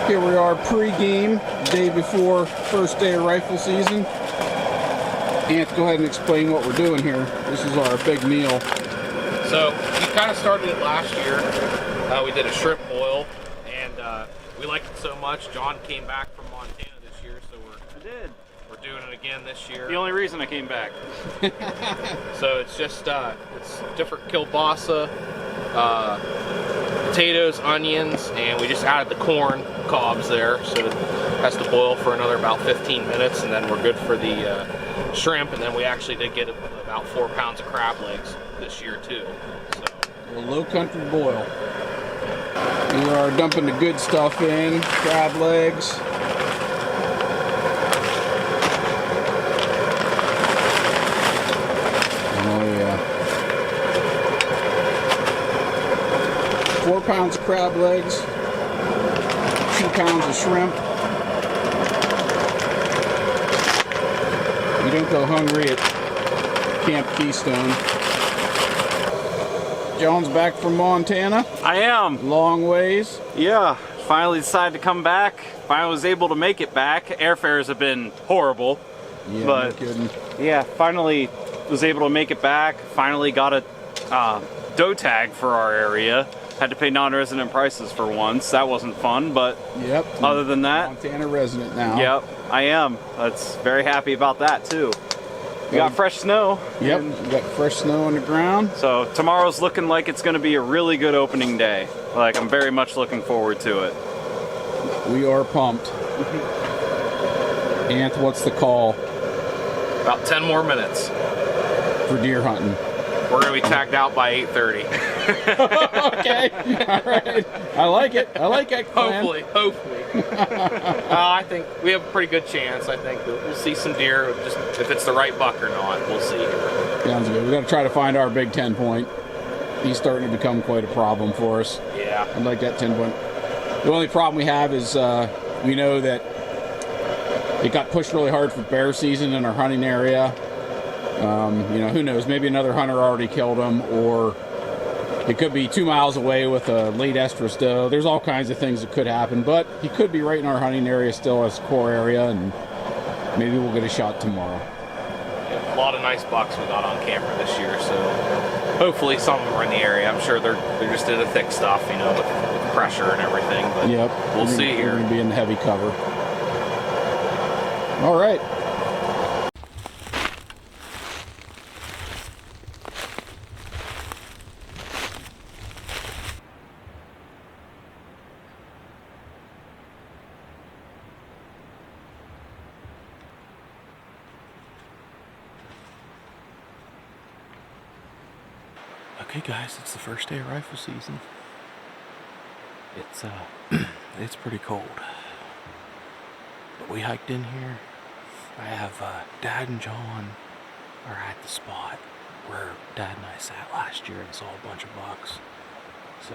Here we are pre-game, day before first day of rifle season. Ant, go ahead and explain what we're doing here. This is our big meal. So we kind of started it last year. We did a shrimp boil, and we liked it so much. John came back from Montana this year, so we're doing it again this year. The only reason I came back. So it's just it's different kielbasa, potatoes, onions, and we just added the corn cobs there, so it has to boil for another about 15 minutes, and then we're good for the shrimp. And then we actually did get about 4 pounds of crab legs this year too. So A low country boil. We are dumping the good stuff in, crab legs. Oh yeah. 4 pounds of crab legs, 2 pounds of shrimp. You don't go hungry at Camp Keystone. John's back from Montana. I am. Long ways. Yeah, finally decided to come back. Finally was able to make it back. Airfares have been horrible. Yeah, but no kidding. yeah, finally was able to make it back. Finally got a doe tag for our area. Had to pay non-resident prices for once. That wasn't fun, but Yep. other than that, Montana resident now. yep, I am. That's very happy about that too. We got fresh snow. Yep. and We got fresh snow on the ground. So tomorrow's looking like it's going to be a really good opening day. Like, I'm very much looking forward to it. We are pumped. Ant, what's the call about 10 more minutes. for deer hunting? We're gonna be tagged out by 8:30. Okay. All right. I like it. I like that plan. Hopefully. I think we have a pretty good chance. I think we'll see some deer. Just if it's the right buck or not, we'll see. Sounds good. We got to try to find our big 10 point. He's starting to become quite a problem for us. Yeah. I like that 10 point. The only problem we have is we know that it got pushed really hard for bear season in our hunting area. You know, who knows? Maybe another hunter already killed him, or it could be 2 miles away with a late estrus doe. There's all kinds of things that could happen, but he could be right in our hunting area still as core area, and maybe we'll get a shot tomorrow. A lot of nice bucks we got on camera this year, so hopefully some of them are in the area. I'm sure they're just in the thick stuff, you know, with pressure and everything. But Yep. we'll see here. We're going to be in the heavy cover. All right. Okay guys, it's the first day of rifle season. It's it's pretty cold. But we hiked in here. I have Dad and John are at the spot where Dad and I sat last year and saw a bunch of bucks. So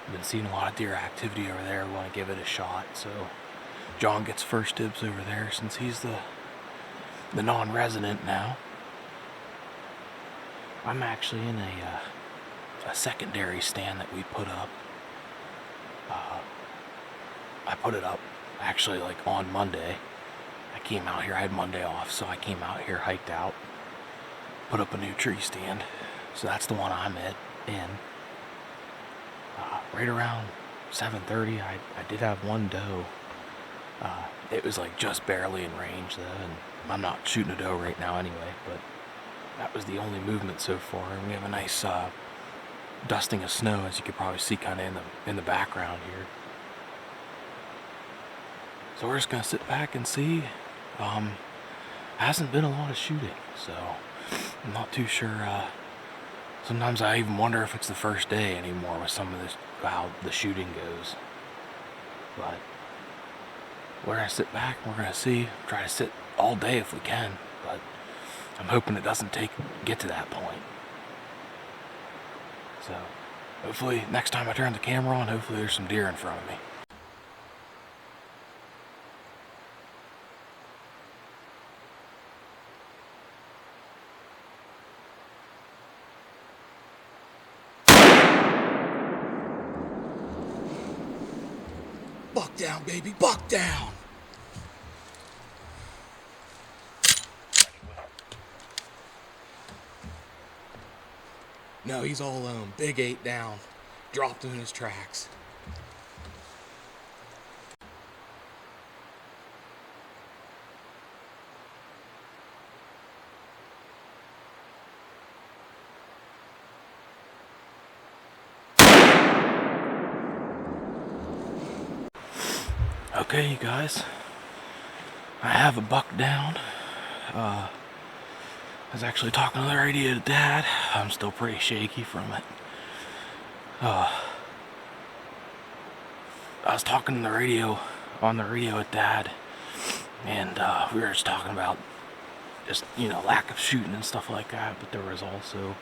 I've been seeing a lot of deer activity over there. We want to give it a shot. So John gets first dibs over there since he's the non-resident now. I'm actually in a secondary stand that we put up. I put it up actually like on Monday. I came out here, I had Monday off, so I came out here, hiked out, put up a new tree stand. So that's the one I'm in. Right around 7:30, I did have one doe. It was like just barely in range though, and I'm not shooting a doe right now anyway, but that was the only movement so far. And we have a nice dusting of snow, as you could probably see kind of in the background here. So we're just gonna sit back and see. Hasn't been a lot of shooting, so I'm not too sure. Sometimes I even wonder if it's the first day anymore with some of this, how the shooting goes. But we're gonna sit back and we're gonna see. Try to sit all day if we can, but I'm hoping it doesn't get to that point. So hopefully next time I turn the camera on, hopefully there's some deer in front of me. Buck down, baby, buck down. No, he's all alone. Big 8 down. Dropped him in his tracks. Okay, you guys, I have a buck down. I was actually talking on the radio to Dad. I'm still pretty shaky from it. I was talking on the radio with Dad, and we were just talking about just, you know, lack of shooting and stuff like that, but there was also,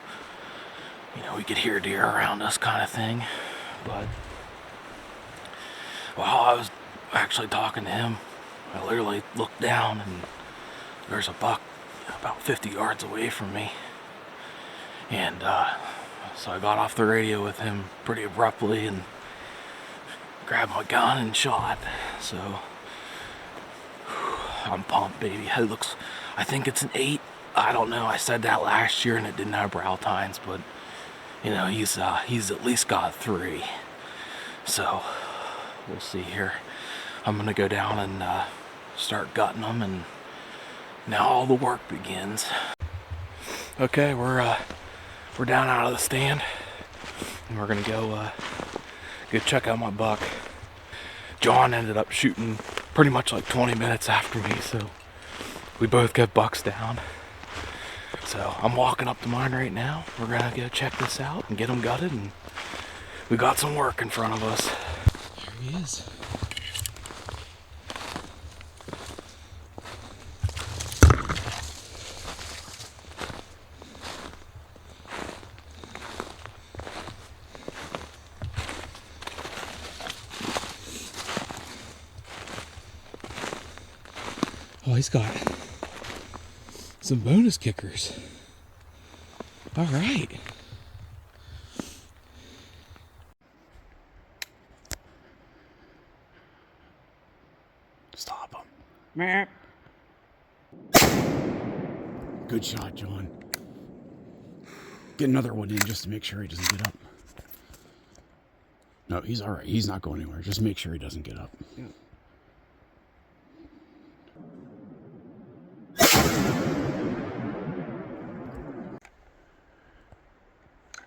you know, we could hear deer around us kind of thing. But while I was actually talking to him, I literally looked down and there's a buck about 50 yards away from me. And so I got off the radio with him pretty abruptly and grabbed my gun and shot. So I'm pumped, baby. It looks, I think it's an 8. I don't know. I said that last year and it didn't have brow tines, but you know, he's at least got 3. So we'll see here. I'm gonna go down and start gutting them, and now all the work begins. Okay, we're down out of the stand, and we're gonna go check out my buck. John ended up shooting pretty much like 20 minutes after me, so we both got bucks down. So I'm walking up to mine right now. We're gonna go check this out and get them gutted, and we got some work in front of us. There he is. Oh, he's got some bonus kickers. All right. Stop him. Good shot, John. Get another one in just to make sure he doesn't get up. No, he's all right. He's not going anywhere. Just make sure he doesn't get up. Yeah.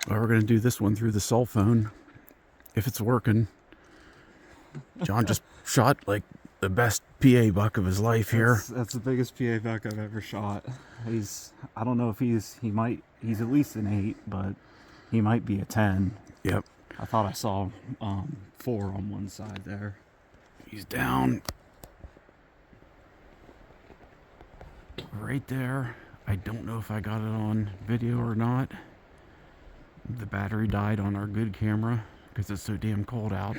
Well, we're going to do this one through the cell phone, if it's working. John just shot like the best PA buck of his life here. That's the biggest PA buck I've ever shot. I don't know if he's at least an 8, but he might be a 10. Yep. I thought I saw 4 on one side there. He's down right there. I don't know if I got it on video or not. The battery died on our good camera because it's so damn cold out.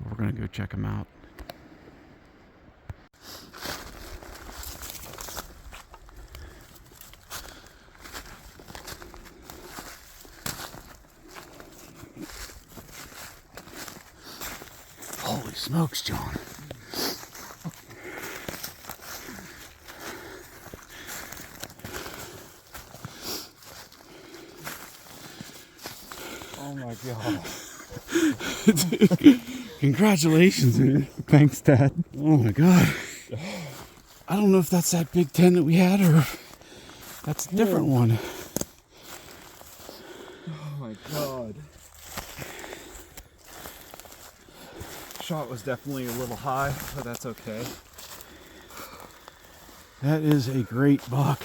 But we're gonna go check him out. Holy smokes, John. Oh my god. Dude, congratulations, man. Thanks, Dad. Oh my god. I don't know if that's that big 10 that we had or if that's a different one. Oh my god. Shot was definitely a little high, but that's okay. That is a great buck.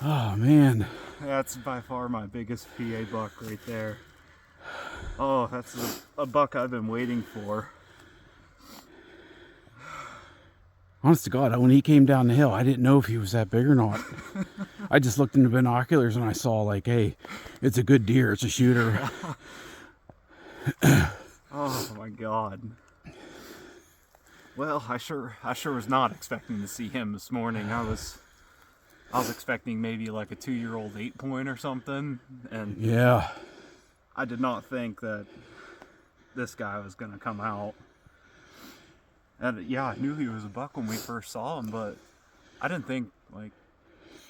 Oh man. That's by far my biggest PA buck right there. Oh, that's a buck I've been waiting for. Honest to God, when he came down the hill, I didn't know if he was that big or not. I just looked in the binoculars and I saw like, hey, it's a good deer, it's a shooter. Oh my god. Well, I sure was not expecting to see him this morning. I was expecting maybe like a 2-year-old 8-point or something, and yeah, I did not think that this guy was gonna come out. And yeah, I knew he was a buck when we first saw him, but I didn't think, like,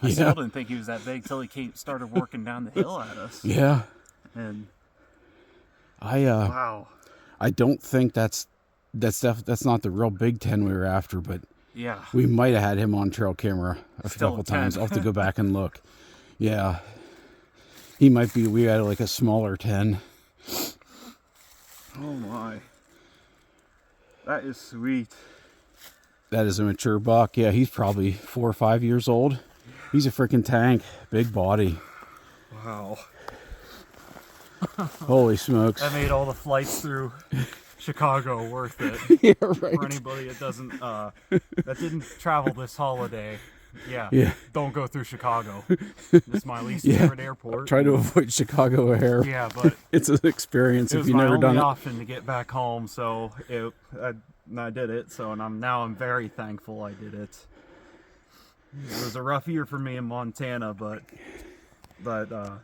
I still didn't think he was that big till he started working down the hill at us. Yeah. And wow. I don't think that's not the real big 10 we were after, but yeah, we might have had him on trail camera a Still couple 10. times. I'll have to go back and look. Yeah. He might be, we had like a smaller 10. Oh my. That is sweet. That is a mature buck. Yeah, he's probably 4 or 5 years old. He's a freaking tank. Big body. Wow. Holy smokes. That made all the flights through Chicago worth it. Yeah, right. For anybody that doesn't, that didn't travel this holiday. Yeah. Don't go through Chicago. It's my least favorite airport. Try to avoid Chicago Air. Yeah, but it's an experience if you've never done it. It was my only option to get back home, so I did it. So, and I'm very thankful I did it. It was a rough year for me in Montana, but a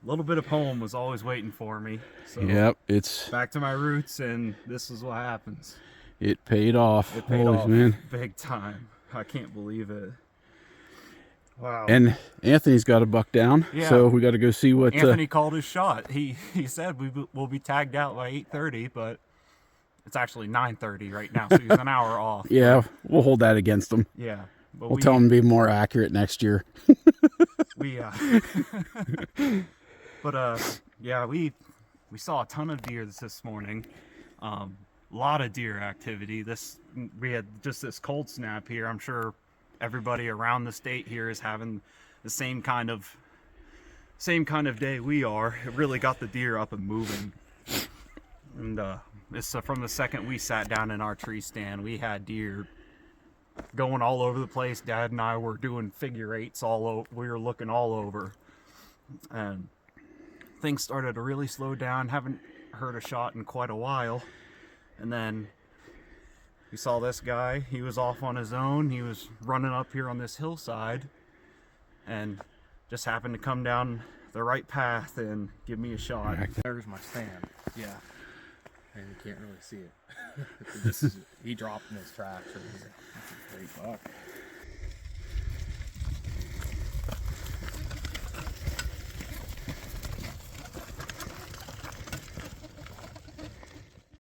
little bit of home was always waiting for me. So yep, it's back to my roots, and this is what happens. It paid off. It paid Holy off man. Big time. I can't believe it. Wow. And Anthony's got a buck down, so we got to go see what Anthony called his shot. He said we'll be tagged out by 8:30, but it's actually 9:30 right now, so he's an hour off. Yeah, we'll hold that against him. Yeah. But we'll tell him to be more accurate next year. Yeah, we saw a ton of deer this morning. A lot of deer activity. We had just this cold snap here. I'm sure everybody around the state here is having the same kind of day we are. It really got the deer up and moving. And it's from the second we sat down in our tree stand, we had deer going all over the place. Dad and I were doing figure eights all over. We were looking all over, and things started to really slow down. Haven't heard a shot in quite a while, and then we saw this guy. He was off on his own. He was running up here on this hillside, and just happened to come down the right path and give me a shot. There's my stand. Yeah. And you can't really see it. He dropped in his tracks. That's a great buck.